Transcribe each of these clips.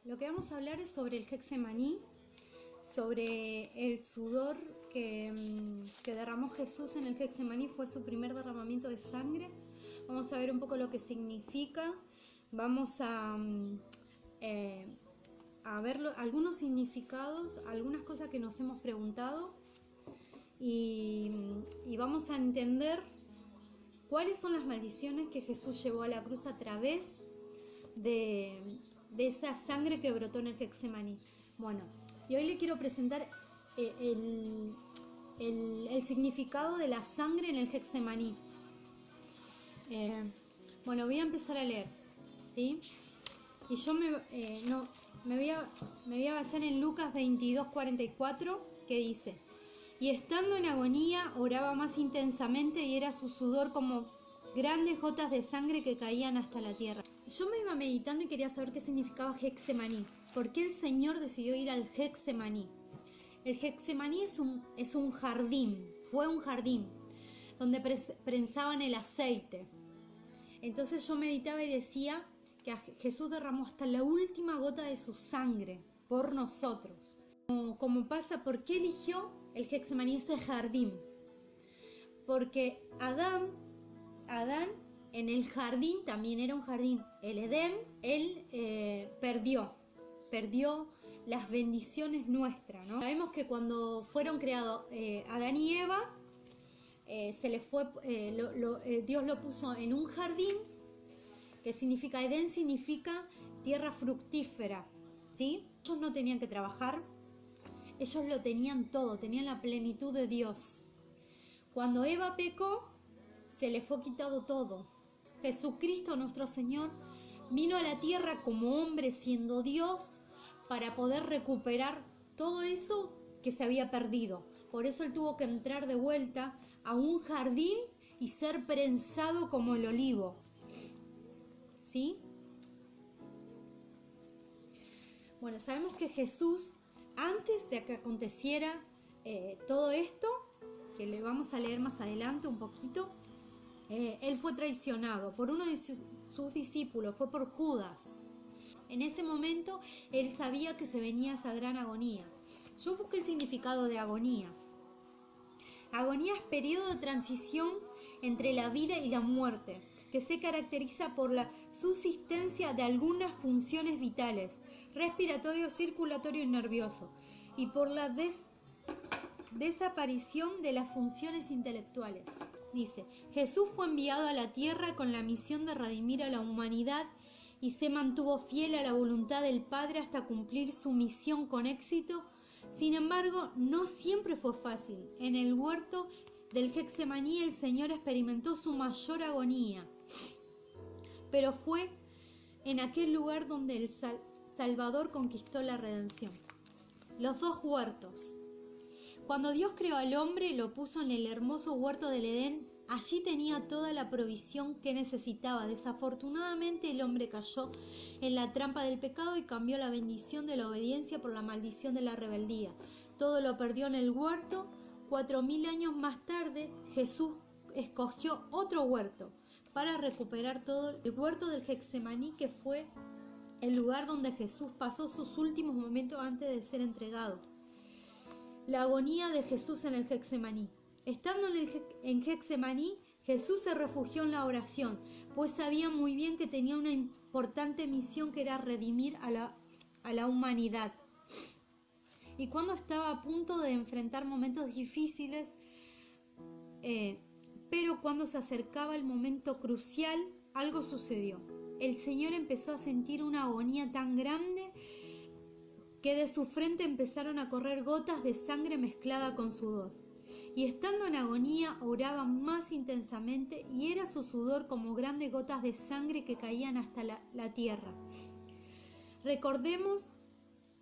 Lo que vamos a hablar es sobre el Getsemaní, sobre el sudor que derramó Jesús en el Getsemaní. Fue su primer derramamiento de sangre. Vamos a ver un poco lo que significa. Vamos a ver algunos significados, algunas cosas que nos hemos preguntado y vamos a entender cuáles son las maldiciones que Jesús llevó a la cruz a través de esa sangre que brotó en el Getsemaní. Bueno, y hoy le quiero presentar el significado de la sangre en el Getsemaní. Bueno, voy a empezar a leer, ¿sí? Y yo me voy a basar en Lucas 22:44, que dice: y estando en agonía, oraba más intensamente, y era su sudor como grandes gotas de sangre que caían hasta la tierra. Yo me iba meditando y quería saber qué significaba Getsemaní. ¿Por qué el Señor decidió ir al Getsemaní? El Getsemaní es un jardín, fue un jardín donde prensaban el aceite. Entonces yo meditaba y decía que Jesús derramó hasta la última gota de su sangre por nosotros. Como pasa, ¿por qué eligió el Getsemaní, ese jardín? Porque Adán en el jardín, también era un jardín, el Edén, él perdió las bendiciones nuestras, ¿no? Sabemos que cuando fueron creados Adán y Eva, Dios lo puso en un jardín, que significa, Edén significa tierra fructífera, ¿sí? Ellos no tenían que trabajar, ellos lo tenían todo, tenían la plenitud de Dios. Cuando Eva pecó, se le fue quitado todo. Jesucristo, nuestro Señor, vino a la tierra como hombre, siendo Dios, para poder recuperar todo eso que se había perdido. Por eso Él tuvo que entrar de vuelta a un jardín y ser prensado como el olivo, ¿sí? Bueno, sabemos que Jesús, antes de que aconteciera todo esto, que le vamos a leer más adelante un poquito, Él fue traicionado por uno de sus discípulos, fue por Judas. En ese momento Él sabía que se venía esa gran agonía. Yo busqué el significado de agonía. Agonía es periodo de transición entre la vida y la muerte, que se caracteriza por la subsistencia de algunas funciones vitales, respiratorio, circulatorio y nervioso, y por la desaparición de las funciones intelectuales. Dice: Jesús fue enviado a la tierra con la misión de redimir a la humanidad y se mantuvo fiel a la voluntad del Padre hasta cumplir su misión con éxito. Sin embargo, no siempre fue fácil. En el huerto del Getsemaní el Señor experimentó su mayor agonía, pero fue en aquel lugar donde el Salvador conquistó la redención. Los dos huertos. Cuando Dios creó al hombre, lo puso en el hermoso huerto del Edén. Allí tenía toda la provisión que necesitaba. Desafortunadamente, el hombre cayó en la trampa del pecado y cambió la bendición de la obediencia por la maldición de la rebeldía. Todo lo perdió en el huerto. 4000 años más tarde, Jesús escogió otro huerto para recuperar todo. El huerto del Getsemaní, que fue el lugar donde Jesús pasó sus últimos momentos antes de ser entregado. La agonía de Jesús en el Getsemaní. Estando en Getsemaní, Jesús se refugió en la oración, pues sabía muy bien que tenía una importante misión, que era redimir a la humanidad. Y cuando estaba a punto de enfrentar momentos difíciles, pero cuando se acercaba el momento crucial, algo sucedió. El Señor empezó a sentir una agonía tan grande que de su frente empezaron a correr gotas de sangre mezclada con sudor. Y estando en agonía, oraba más intensamente, y era su sudor como grandes gotas de sangre que caían hasta la tierra. Recordemos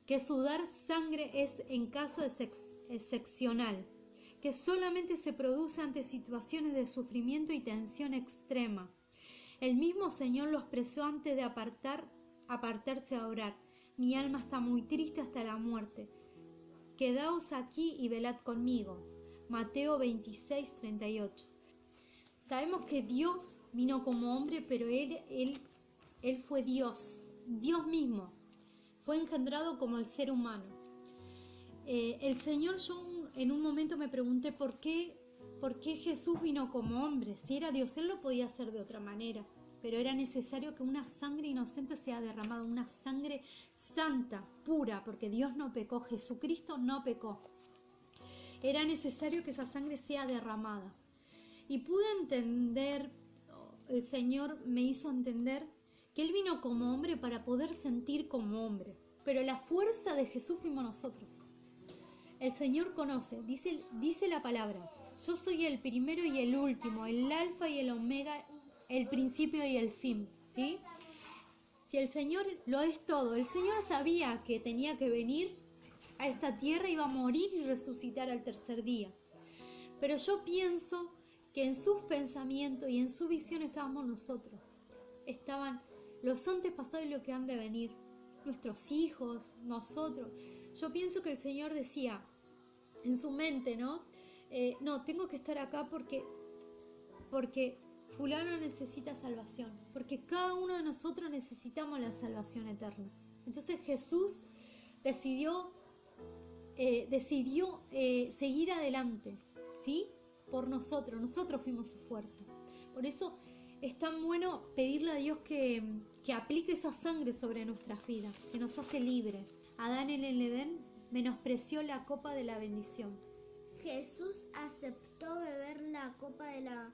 que sudar sangre es en caso excepcional, que solamente se produce ante situaciones de sufrimiento y tensión extrema. El mismo Señor lo expresó antes de apartarse a orar: mi alma está muy triste hasta la muerte. Quedaos aquí y velad conmigo. Mateo 26:38. Sabemos que Dios vino como hombre, pero Él fue Dios mismo. fue engendrado como el ser humano. El Señor, yo en un momento me pregunté por qué Jesús vino como hombre. Si era Dios, Él lo podía hacer de otra manera, pero era necesario que una sangre inocente sea derramada, una sangre santa, pura, porque Dios no pecó, Jesucristo no pecó. Era necesario que esa sangre sea derramada. Y pude entender, el Señor me hizo entender que Él vino como hombre para poder sentir como hombre, pero la fuerza de Jesús fuimos nosotros. El Señor conoce, dice la palabra: yo soy el primero y el último, el alfa y el omega, el principio y el fin, ¿sí? Si el Señor lo es todo, el Señor sabía que tenía que venir a esta tierra, iba a morir y resucitar al tercer día. Pero yo pienso que en sus pensamientos y en su visión estábamos nosotros. Estaban los antepasados y los que han de venir, nuestros hijos, nosotros. Yo pienso que el Señor decía en su mente, ¿no? No, tengo que estar acá porque fulano necesita salvación, porque cada uno de nosotros necesitamos la salvación eterna. Entonces Jesús decidió seguir adelante, ¿sí? Por nosotros fuimos su fuerza. Por eso es tan bueno pedirle a Dios que aplique esa sangre sobre nuestras vidas, que nos hace libres. Adán en el Edén menospreció la copa de la bendición. Jesús aceptó beber la copa de la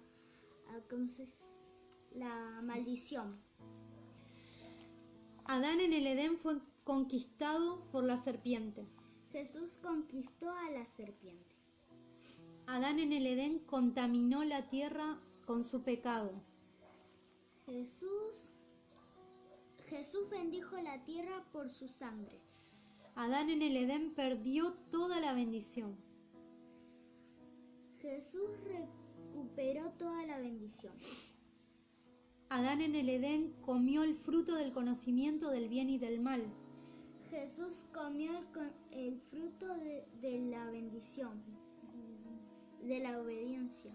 maldición. Adán en el Edén fue conquistado por la serpiente. Jesús conquistó a la serpiente. Adán en el Edén contaminó la tierra con su pecado. Jesús bendijo la tierra por su sangre. Adán en el Edén perdió toda la bendición. Jesús recuperó toda la bendición. Adán en el Edén comió el fruto del conocimiento del bien y del mal. Jesús comió el fruto de la bendición, de la obediencia.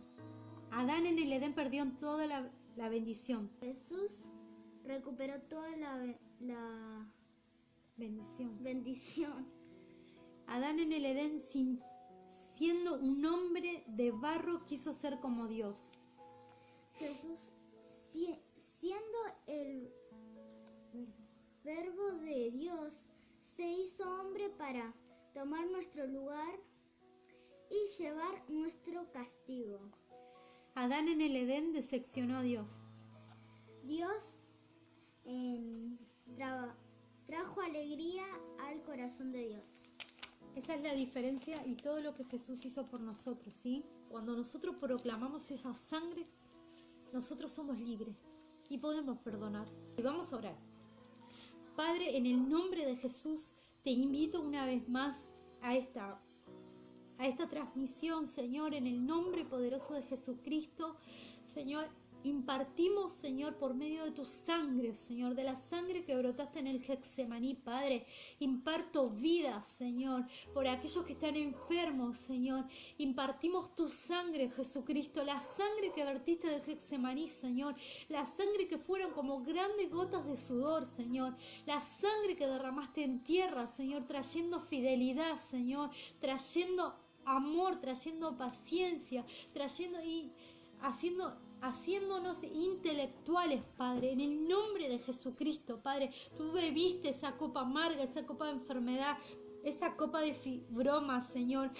Adán en el Edén perdió toda la bendición. Jesús recuperó toda la bendición. Adán en el Edén, siendo un hombre de barro, quiso ser como Dios. Jesús, siendo el Verbo de Dios, se hizo hombre para tomar nuestro lugar y llevar nuestro castigo. Adán en el Edén decepcionó a Dios. Dios trajo alegría al corazón de Dios. Esa es la diferencia y todo lo que Jesús hizo por nosotros, ¿sí? Cuando nosotros proclamamos esa sangre, nosotros somos libres y podemos perdonar. Y vamos a orar. Padre, en el nombre de Jesús, te invito una vez más a esta transmisión, Señor, en el nombre poderoso de Jesucristo. Señor, impartimos, Señor, por medio de tu sangre, Señor, de la sangre que brotaste en el Getsemaní, Padre. Imparto vida, Señor, por aquellos que están enfermos, Señor. Impartimos tu sangre, Jesucristo, la sangre que vertiste del Getsemaní, Señor. La sangre que fueron como grandes gotas de sudor, Señor. La sangre que derramaste en tierra, Señor, trayendo fidelidad, Señor, trayendo amor, trayendo paciencia, haciéndonos intelectuales, Padre, en el nombre de Jesucristo, Padre. Tú bebiste esa copa amarga, esa copa de enfermedad, esa copa de fibroma, Señor,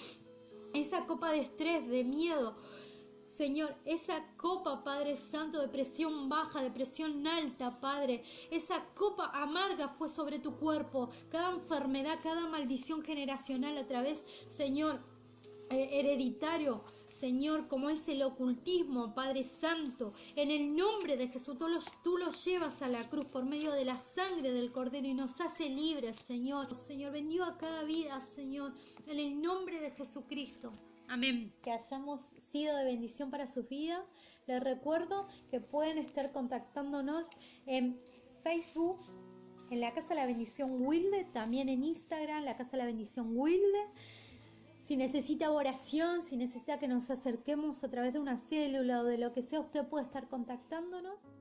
esa copa de estrés, de miedo, Señor, esa copa, Padre Santo, de presión baja, de presión alta, Padre, esa copa amarga fue sobre tu cuerpo, cada enfermedad, cada maldición generacional a través, Señor, hereditario, Señor, como es el ocultismo, Padre Santo, en el nombre de Jesús, tú lo llevas a la cruz por medio de la sangre del Cordero y nos hace libres, Señor. Señor, bendiga cada vida, Señor, en el nombre de Jesucristo. Amén. Que hayamos sido de bendición para sus vidas. Les recuerdo que pueden estar contactándonos en Facebook, en la Casa de la Bendición Wilde, también en Instagram, la Casa de la Bendición Wilde. Si necesita oración, si necesita que nos acerquemos a través de una célula o de lo que sea, usted puede estar contactándonos.